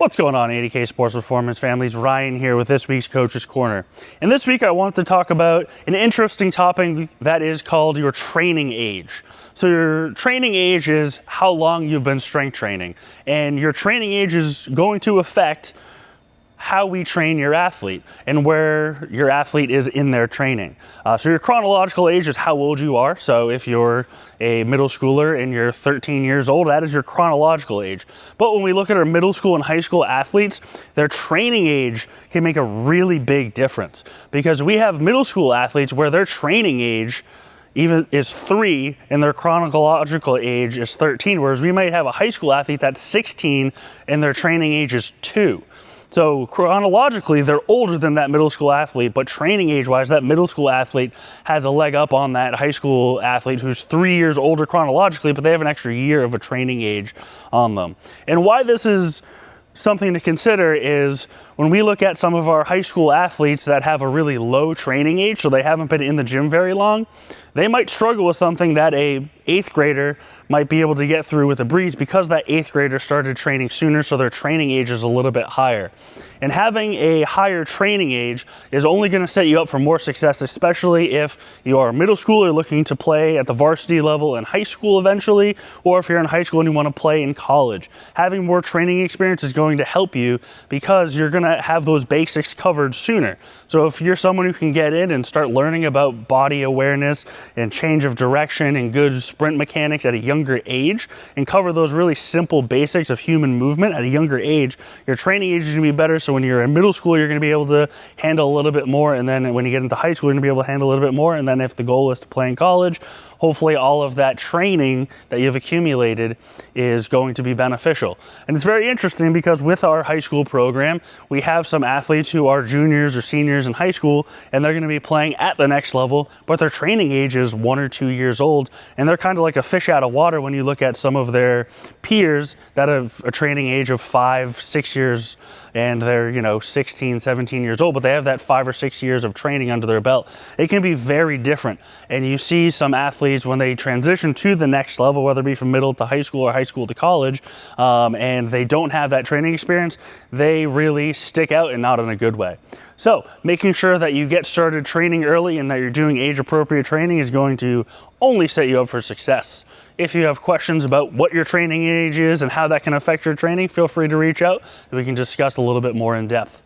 What's going on, 80K Sports Performance families? Ryan here with this week's Coach's Corner. And this week I want to talk about an interesting topic that is called your training age. So your training age is how long you've been strength training. And your training age is going to affect how we train your athlete and where your athlete is in their training. So your chronological age is how old you are. So if you're a middle schooler and you're 13 years old, that is your chronological age. But when we look at our middle school and high school athletes, their training age can make a really big difference, because we have middle school athletes where their training age even is 3 and their chronological age is 13, whereas we might have a high school athlete that's 16 and their training age is 2. So chronologically, they're older than that middle school athlete, but training age-wise, that middle school athlete has a leg up on that high school athlete who's 3 years older chronologically, but they have an extra year of a training age on them. And why this is something to consider is when we look at some of our high school athletes that have a really low training age, so they haven't been in the gym very long, they might struggle with something that a 8th grader might be able to get through with a breeze, because that 8th grader started training sooner, so their training age is a little bit higher. And having a higher training age is only going to set you up for more success, especially if you are a middle schooler looking to play at the varsity level in high school eventually, or if you're in high school and you want to play in college. Having more training experience is going to help you, because you're going to have those basics covered sooner. So if you're someone who can get in and start learning about body awareness and change of direction and good sprint mechanics at a younger age, and cover those really simple basics of human movement at a younger age, your training age is going to be better. So when you're in middle school, you're going to be able to handle a little bit more, and then when you get into high school, you're going to be able to handle a little bit more, and then if the goal is to play in college, hopefully all of that training that you've accumulated is going to be beneficial. And it's very interesting, because with our high school program, we have some athletes who are juniors or seniors in high school, and they're going to be playing at the next level, but their training age is 1 or 2 years old, and they're kind of like a fish out of water when you look at some of their peers that have a training age of 5, 6 years, and they're 16, 17 years old, but they have that 5 or 6 years of training under their belt. It can be very different, and you see some athletes when they transition to the next level, whether it be from middle to high school or high school to college, and they don't have that training experience, they really stick out, and not in a good way. So making sure that you get started training early and that you're doing age-appropriate training is going to only set you up for success. If you have questions about what your training age is and how that can affect your training, feel free to reach out and we can discuss a little bit more in depth.